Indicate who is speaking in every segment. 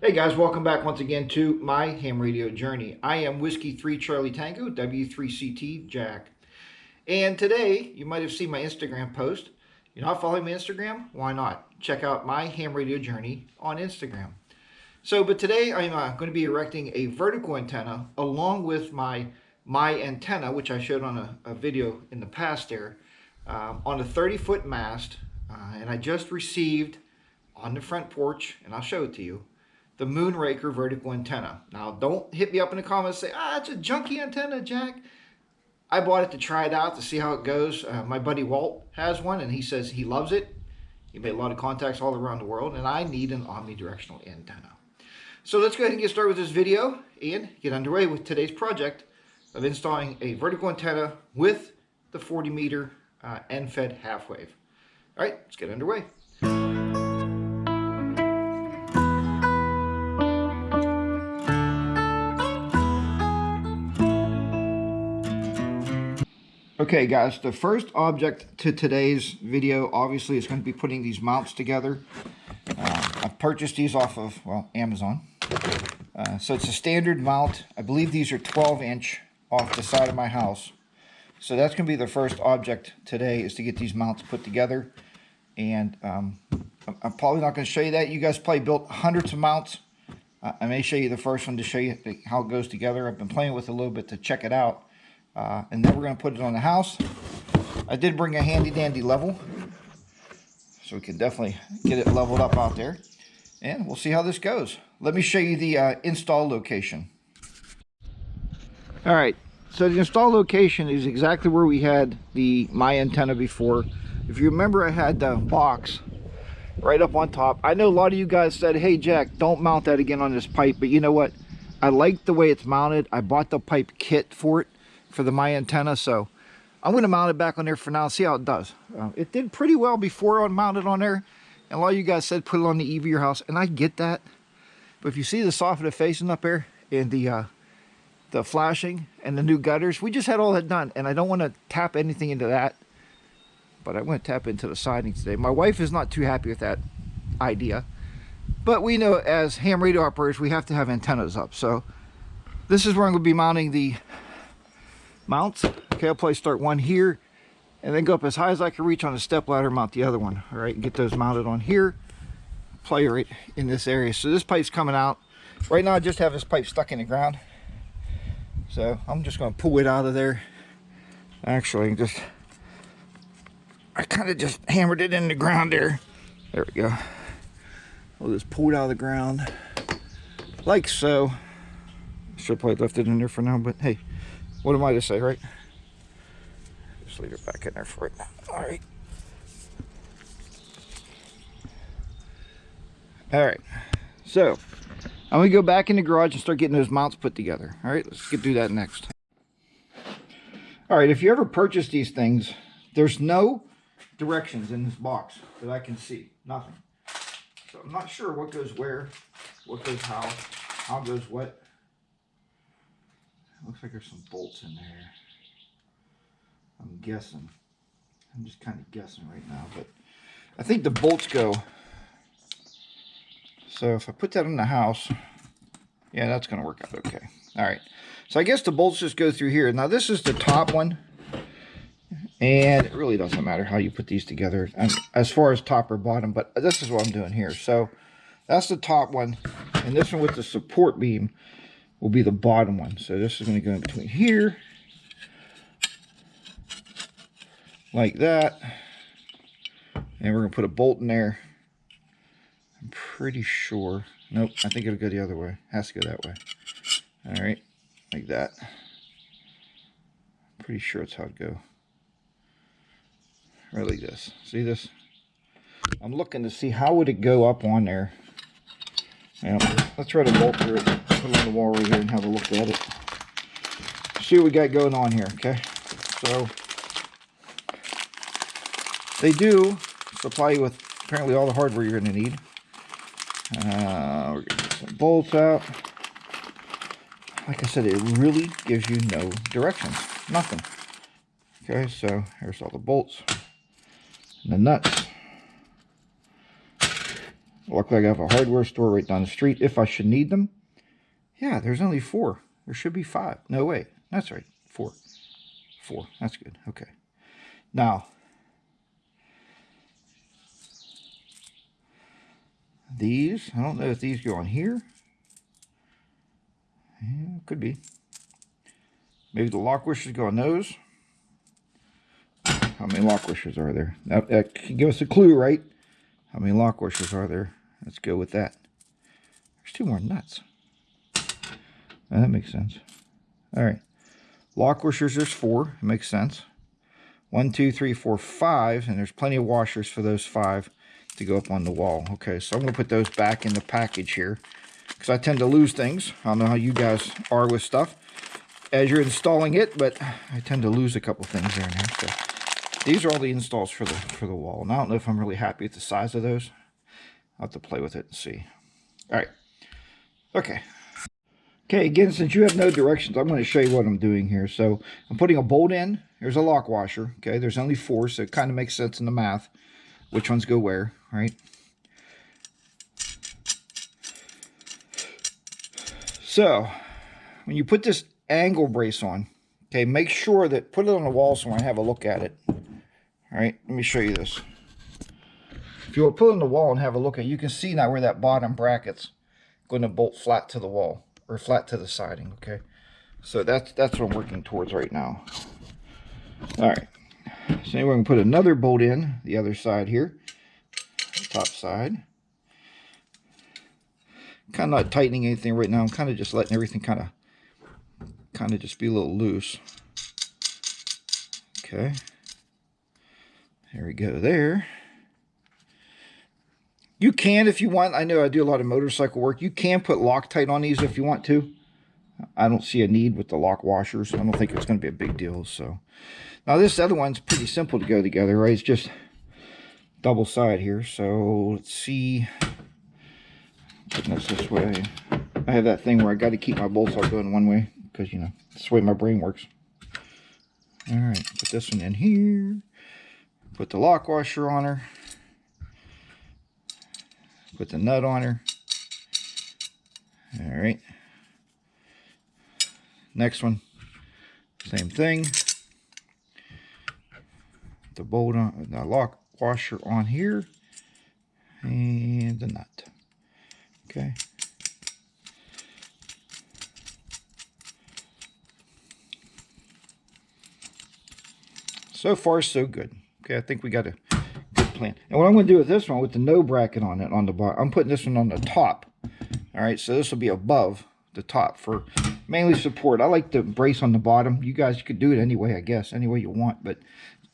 Speaker 1: Hey guys, welcome back once again to my ham radio journey. I am Whiskey 3 Charlie Tango, W3CT Jack. And today, you might have seen my Instagram post. You're not following my Instagram? Why not? Check out my ham radio journey on Instagram. But today I'm going to be erecting a vertical antenna along with my MyAntenna, which I showed on a video in the past there, on a 30-foot mast. And I just received on the front porch, and I'll show it to you, the Raker vertical antenna. Now, don't hit me up in the comments and say, it's a junky antenna, Jack. I bought it to try it out to see how it goes. My buddy Walt has one, and he says he loves it. He made a lot of contacts all around the world, and I need an omnidirectional antenna. So let's go ahead and get started with this video and get underway with today's project of installing a vertical antenna with the 40-meter end-fed half-wave. All right, let's get underway. Okay guys, the first object to today's video obviously is going to be putting these mounts together. I've purchased these off of, well, Amazon. So it's a standard mount. I believe these are 12-inch off the side of my house. So that's going to be the first object today, is to get these mounts put together. And I'm probably not going to show you that. You guys probably built hundreds of mounts. I may show you the first one to show you how it goes together. I've been playing with it a little bit to check it out. And then we're going to put it on the house. I did bring a handy dandy level, so we can definitely get it leveled up out there. And we'll see how this goes. Let me show you the install location. Alright, so the install location is exactly where we had the MyAntenna before. If you remember, I had the box right up on top. I know a lot of you guys said, hey Jack, don't mount that again on this pipe, but you know what? I like the way it's mounted. I bought the pipe kit for it, for the MyAntenna, so I'm going to mount it back on there for now and see how it does. It did pretty well before I mounted on there, and a lot of you guys said put it on the eave of your house, and I get that. But if you see the soffit facing up there and the flashing and the new gutters, we just had all that done, and I don't want to tap anything into that, but I want to tap into the siding today. My wife is not too happy with that idea, but we know as ham radio operators we have to have antennas up, so this is where I'm going to be mounting the mounts. Okay, I'll probably start one here and then go up as high as I can reach on a step ladder, mount the other one. All right, get those mounted on here, play right in this area. So this pipe's coming out right now. I just have this pipe stuck in the ground, so I'm just going to pull it out of there. Actually, I kind of just hammered it in the ground there. There we go. We'll just pull it out of the ground like so. Should probably left it in there for now, but hey, what am I to say, right? Just leave it back in there for right now. All right. All right. So I'm going to go back in the garage and start getting those mounts put together. All right, let's do that next. All right, if you ever purchase these things, there's no directions in this box that I can see. Nothing. So I'm not sure what goes where, what goes how goes what. Looks like there's some bolts in there. I'm guessing. I'm just kind of guessing right now, but I think the bolts go. So if I put that in the house, yeah, that's going to work out okay. All right. So I guess the bolts just go through here. Now this is the top one, and it really doesn't matter how you put these together as far as top or bottom, but this is what I'm doing here. So that's the top one, and this one with the support beam will be the bottom one. So this is going to go in between here, like that, and we're going to put a bolt in there. I'm pretty sure, nope, I think it'll go the other way. It has to go that way. All right, like that. Pretty sure it's how it go. Right like this. See this? I'm looking to see how would it go up on there. Now, let's try to bolt through it. Put it on the wall right here and have a look at it. See what we got going on here, okay? So they do supply you with apparently all the hardware you're going to need. We're going to get some bolts out. Like I said, it really gives you no directions. Nothing. Okay, so here's all the bolts and the nuts. Luckily I have a hardware store right down the street if I should need them. Yeah, there's only 4. There should be 5. No, wait. That's right. 4. 4. That's good. Okay. Now, these, I don't know if these go on here. Yeah, could be. Maybe the lock wishers go on those. How many lock wishers are there? That can give us a clue, right? How many lock wishers are there? Let's go with that. There's 2 more nuts. That makes sense. All right. Lock wishers, there's 4. It makes sense. 1, 2, 3, 4, 5. And there's plenty of washers for those 5 to go up on the wall. Okay, so I'm going to put those back in the package here, because I tend to lose things. I don't know how you guys are with stuff as you're installing it, but I tend to lose a couple things there and there. So these are all the installs for the wall. And I don't know if I'm really happy with the size of those. I'll have to play with it and see. All right. Okay. Okay, again, since you have no directions, I'm going to show you what I'm doing here. So I'm putting a bolt in. Here's a lock washer. Okay, there's only 4, so it kind of makes sense in the math. Which ones go where, right? So when you put this angle brace on, okay, make sure that, put it on the wall so I have a look at it. All right, let me show you this. If you will put it on the wall and have a look at it, you can see now where that bottom bracket's going to bolt flat to the wall, or flat to the siding, okay? So that's what I'm working towards right now. All right, so anyway, I'm going to put another bolt in the other side here, top side. Kind of not tightening anything right now. I'm kind of just letting everything kind of just be a little loose. Okay, there we go there. You can, if you want, I know I do a lot of motorcycle work, you can put Loctite on these if you want to. I don't see a need with the lock washers. I don't think it's going to be a big deal. So now this other one's pretty simple to go together, right? It's just double side here. So let's see. Putting this way. I have that thing where I got to keep my bolts all going one way, because, you know, that's the way my brain works. All right, put this one in here. Put the lock washer on her. Put the nut on her. All right. Next one, same thing. The bolt on, the lock washer on here, and the nut. Okay. So far, so good. Okay, I think we got a good plan. And what I'm going to do with this one, with the no bracket on it on the bottom, I'm putting this one on the top. All right, so this will be above the top for mainly support. I like the brace on the bottom. You guys could do it anyway, I guess, any way you want. But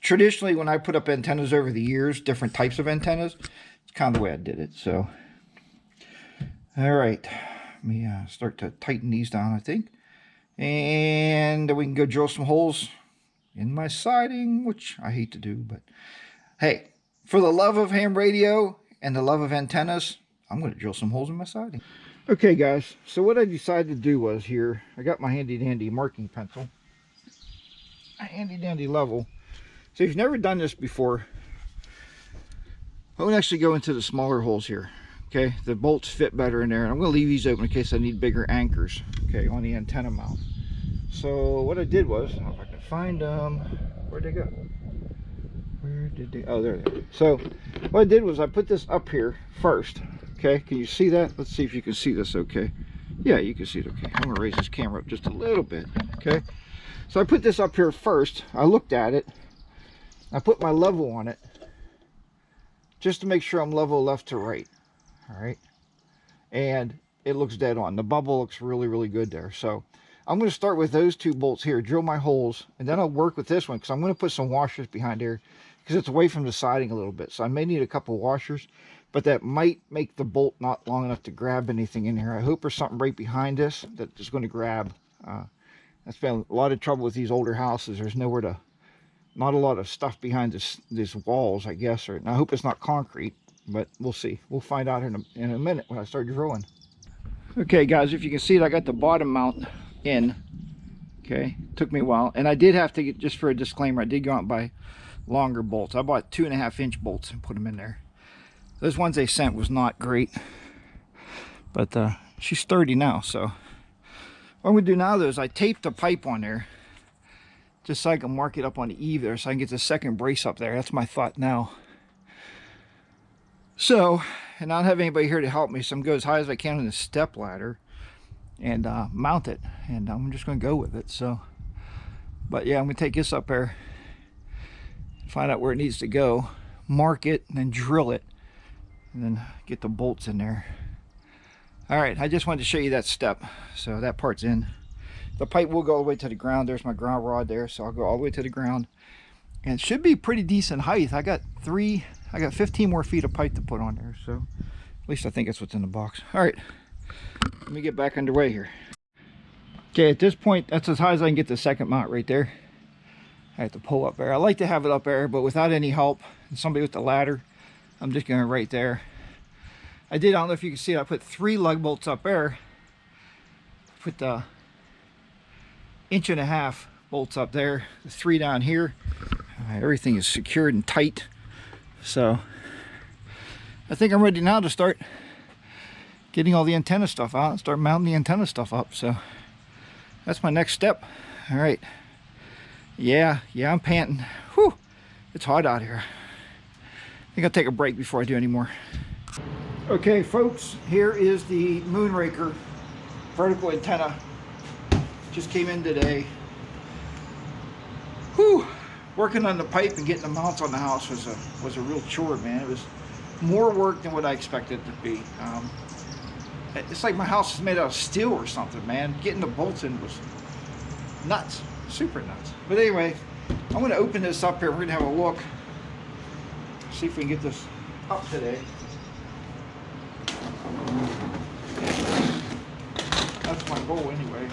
Speaker 1: traditionally, when I put up antennas over the years, different types of antennas, it's kind of the way I did it. So, all right, let me start to tighten these down, I think. And then we can go drill some holes in my siding, which I hate to do. But hey, for the love of ham radio and the love of antennas, I'm going to drill some holes in my siding. Okay guys, so what I decided to do was here, I got my handy dandy marking pencil, a handy dandy level. So if you've never done this before, I'm going to actually go into the smaller holes here. Okay, the bolts fit better in there, and I'm going to leave these open in case I need bigger anchors, okay, on the antenna mount. So what I did was, I don't know if I can find them, where'd they go? Where did they, oh there they are. So what I did was I put this up here first. Okay, can you see that? Let's see if you can see this okay. Yeah, you can see it okay. I'm going to raise this camera up just a little bit. Okay, so I put this up here first. I looked at it. I put my level on it just to make sure I'm level left to right. All right, and it looks dead on. The bubble looks really, really good there. So I'm going to start with those 2 bolts here, drill my holes, and then I'll work with this one because I'm going to put some washers behind there because it's away from the siding a little bit. So I may need a couple washers, but that might make the bolt not long enough to grab anything in here. I hope there's something right behind this that is going to grab. That's been a lot of trouble with these older houses. There's nowhere to, not a lot of stuff behind these walls, I guess. And I hope it's not concrete, but we'll see. We'll find out in a minute when I start drilling. Okay guys, if you can see it, I got the bottom mount in. Okay, took me a while, and I did have to get, just for a disclaimer, I did go out and buy longer bolts. I bought 2.5-inch bolts and put them in there. Those ones they sent was not great, but she's sturdy now. So what I'm gonna do now though is I taped the pipe on there just so I can mark it up on the eave there, so I can get the second brace up there. That's my thought now. So, and I don't have anybody here to help me, so I'm going to go as high as I can on the step ladder and mount it, and I'm just going to go with it. So, but yeah, I'm going to take this up there, find out where it needs to go, mark it, and then drill it, and then get the bolts in there. All right, I just wanted to show you that step. So that part's in. The pipe will go all the way to the ground. There's my ground rod there, so I'll go all the way to the ground. And it should be pretty decent height. I got 15 more feet of pipe to put on there, so at least I think that's what's in the box. All right, let me get back underway here. Okay, at this point, that's as high as I can get the second mount right there. I have to pull up there. I like to have it up there, but without any help, and somebody with the ladder, I'm just going right there. I don't know if you can see it, I put 3 lug bolts up there. Put the 1.5-inch bolts up there, the 3 down here. Everything is secured and tight. So I think I'm ready now to start getting all the antenna stuff out and start mounting the antenna stuff up. So that's my next step. All right. Yeah, I'm panting. Whew, it's hot out here. I think I'll take a break before I do any more. Okay, folks, here is the Raker vertical antenna. Just came in today. Whew. Working on the pipe and getting the mounts on the house was a real chore, man. It was more work than what I expected it to be. It's like my house is made out of steel or something, man. Getting the bolts in was nuts, super nuts. But anyway, I'm going to open this up here. We're going to have a look, see if we can get this up today. That's my goal anyway.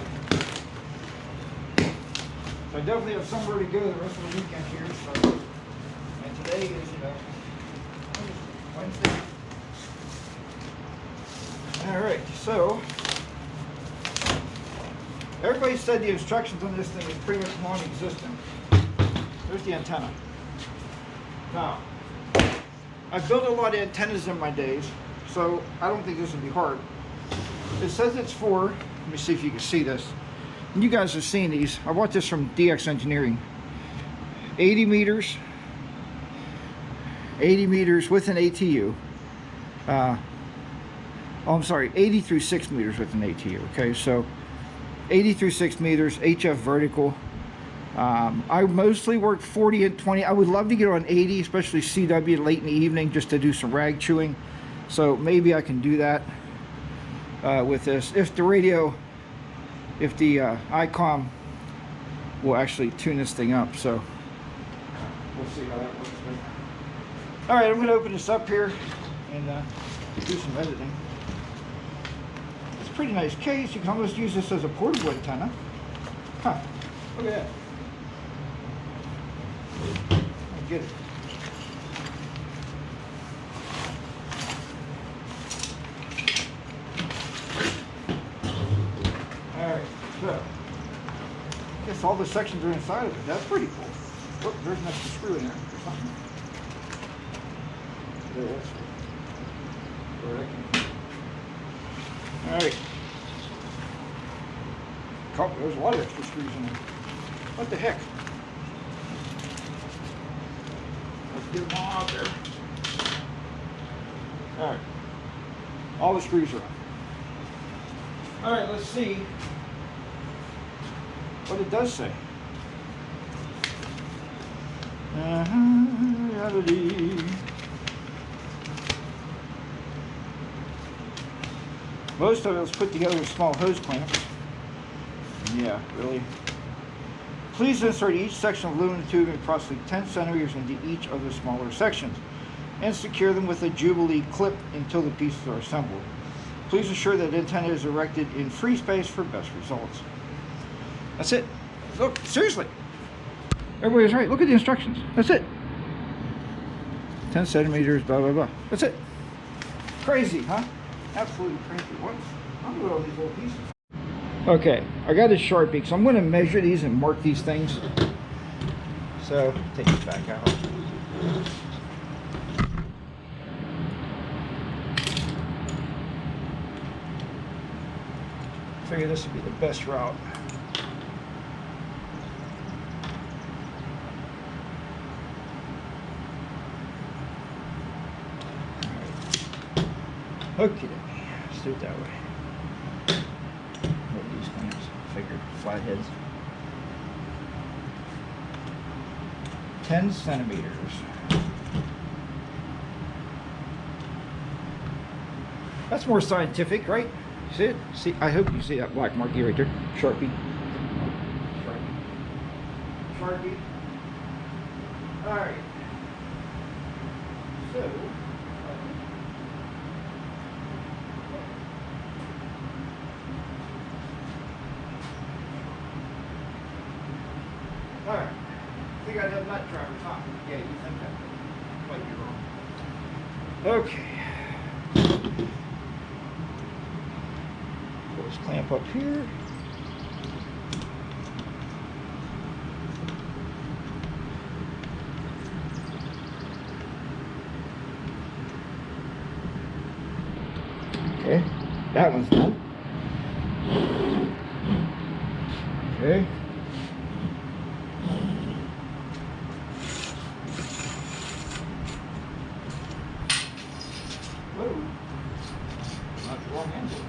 Speaker 1: So I definitely have somewhere to go the rest of the weekend here. So, and today is, Wednesday. All right, so everybody said the instructions on this thing is pretty much non-existent. There's the antenna. Now, I've built a lot of antennas in my days, so I don't think this would be hard. It says it's for, let me see if you can see this. And you guys have seen these. I bought this from DX Engineering. 80 meters with an ATU. Oh, I'm sorry, 80 through 6 meters with an ATU. Okay, so 80 through 6 meters, HF vertical. I mostly work 40 and 20. I would love to get on 80, especially CW late in the evening, just to do some rag chewing. So maybe I can do that with this. If the ICOM will actually tune this thing up. So we'll see how that works. All right, I'm going to open this up here and do some editing. It's a pretty nice case. You can almost use this as a portable antenna. Huh, look at that. I get it. Alright, so I guess all the sections are inside of it. That's pretty cool. Whoop, there's an extra screw in there or something. There it is. Alright. There's a lot of extra screws in there. What the heck? Let's get them all out there. Alright. All the screws are on. Alright, let's see what it does say. Most of it was put together with small hose clamps. Yeah, really. Please insert each section of aluminum tubing approximately 10 centimeters into each of the smaller sections and secure them with a Jubilee clip until the pieces are assembled. Please ensure that antenna is erected in free space for best results. That's it. Look, seriously. Everybody's right. Look at the instructions. That's it. 10 centimeters, blah, blah, blah. That's it. Crazy, huh? Absolutely crazy. What? I'm doing all these little pieces. Okay, I got a Sharpie, so I'm going to measure these and mark these things. So, take this back out. Figure this would be the best route. Okay, let's do it that way. Hold these clamps, figured flatheads. 10 centimeters. That's more scientific, right? See it? See, I hope you see that black marky right there. Sharpie. Sharpie. Alright. So, alright. I think I have nut drivers, huh? Yeah, you think that might be wrong. Okay. Pull this clamp up here. Okay, that one's done. Okay. Whoa. Not the wrong angle.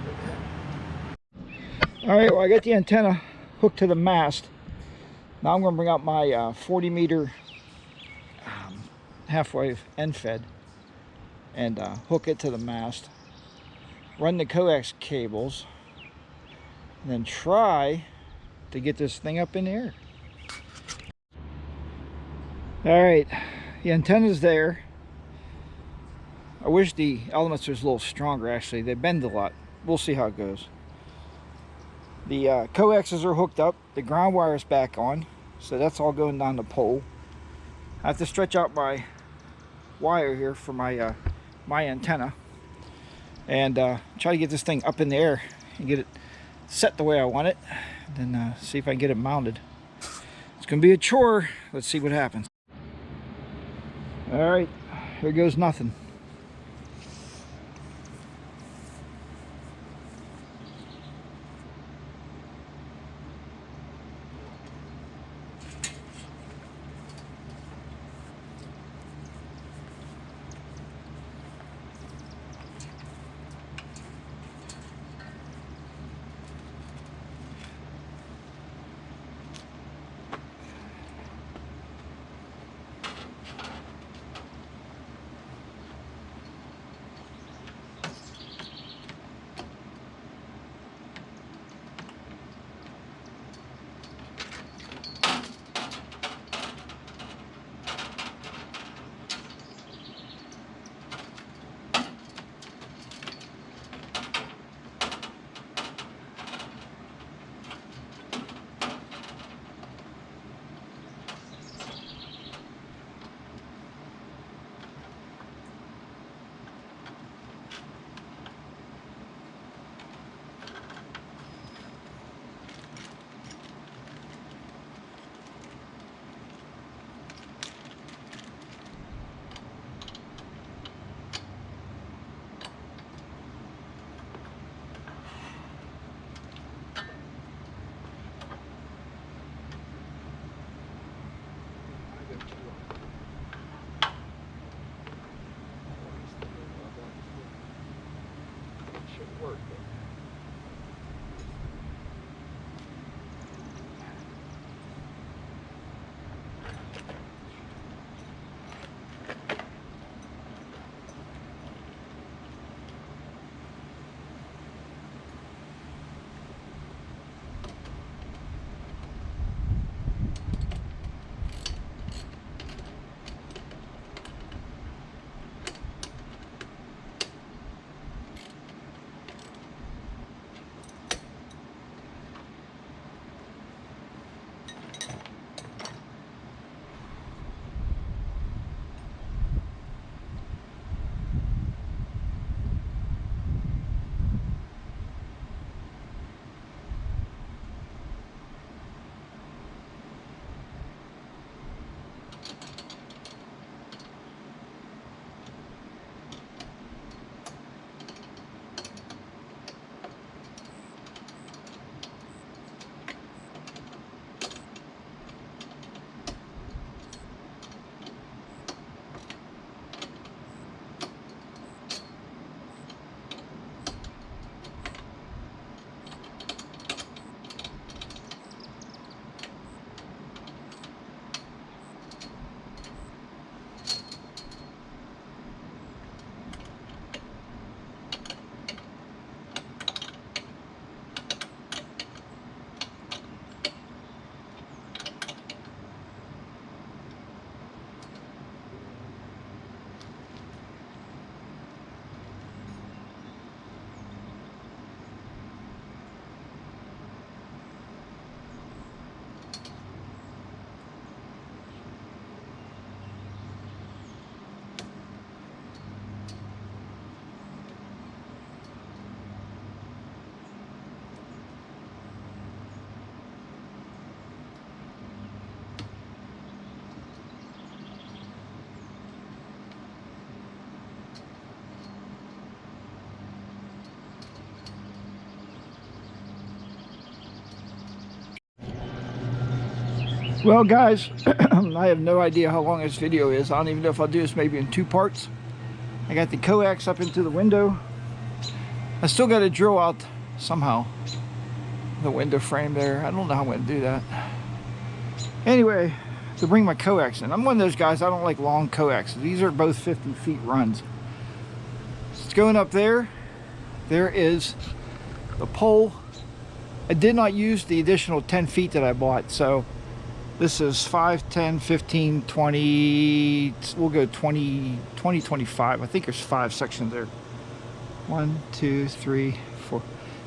Speaker 1: Okay. All right, well, I got the antenna hooked to the mast. Now I'm going to bring out my 40 meter half-wave end fed and hook it to the mast, run the coax cables, and then try to get this thing up in the air. All right, the antenna's there. I wish the elements was a little stronger. Actually, they bend a lot. We'll see how it goes. The coaxes are hooked up, the ground wire is back on, so that's all going down the pole. I have to stretch out my wire here for my MyAntenna and try to get this thing up in the air and get it set the way I want it, and then see if I can get it mounted. It's gonna be a chore. Let's see what happens. All right, here goes nothing. Work. Well guys, I have no idea how long this video is. I don't even know if I'll do this maybe in 2 parts. I got the coax up into the window. I still got to drill out somehow the window frame there. I don't know how I'm going to do that. Anyway, to bring my coax in. I'm one of those guys, I don't like long coaxes. These are both 50 feet runs. It's going up there. There is the pole. I did not use the additional 10 feet that I bought, so this is 5, 10, 15, 20, we'll go 20, 25. I think there's 5 sections there. 1, 2, 3, 4,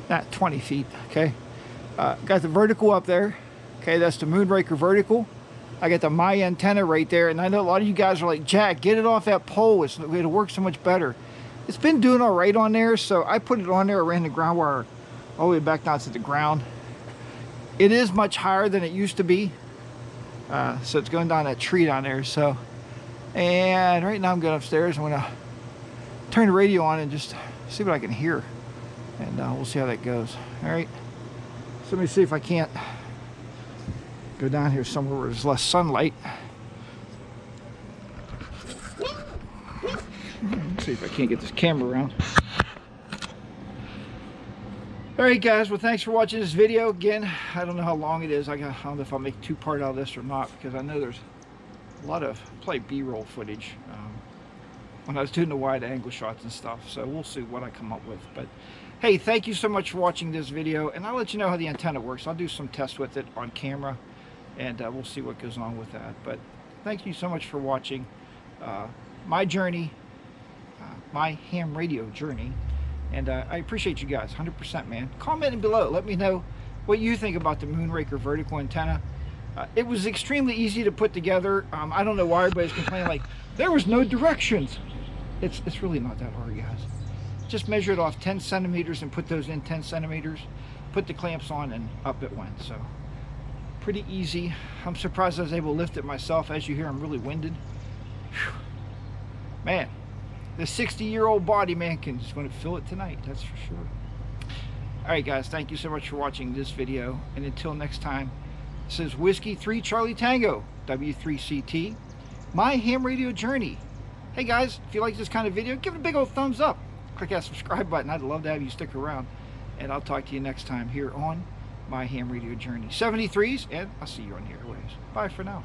Speaker 1: not 20 feet, okay? Got the vertical up there, okay? That's the Raker vertical. I got the MyAntenna right there, and I know a lot of you guys are like, Jack, get it off that pole. It'll work so much better. It's been doing all right on there, so I put it on there. I ran the ground wire all the way back down to the ground. It is much higher than it used to be. So it's going down that tree down there. So, and right now I'm going upstairs. I'm going to turn the radio on and just see what I can hear, and we'll see how that goes. All right. So let me see if I can't go down here somewhere where there's less sunlight. Let's see if I can't get this camera around. Alright guys, well thanks for watching this video. Again, I don't know how long it is. I don't know if I'll make 2-part out of this or not, because I know there's a lot of probably B-roll footage when I was doing the wide angle shots and stuff. So we'll see what I come up with. But hey, thank you so much for watching this video, and I'll let you know how the antenna works. I'll do some tests with it on camera, and we'll see what goes on with that. But thank you so much for watching my journey, my ham radio journey. And I appreciate you guys, 100%, man. Comment below. Let me know what you think about the Raker vertical antenna. It was extremely easy to put together. I don't know why everybody's complaining like there was no directions. It's really not that hard, guys. Just measure it off 10 centimeters and put those in 10 centimeters. Put the clamps on and up it went. So pretty easy. I'm surprised I was able to lift it myself. As you hear, I'm really winded. Whew. Man. The 60-year-old body man is going to feel it tonight, that's for sure. Alright guys, thank you so much for watching this video. And until next time, this is Whiskey 3 Charlie Tango, W3CT, my ham radio journey. Hey guys, if you like this kind of video, give it a big old thumbs up. Click that subscribe button. I'd love to have you stick around. And I'll talk to you next time here on my ham radio journey. 73s, and I'll see you on the airwaves. Bye for now.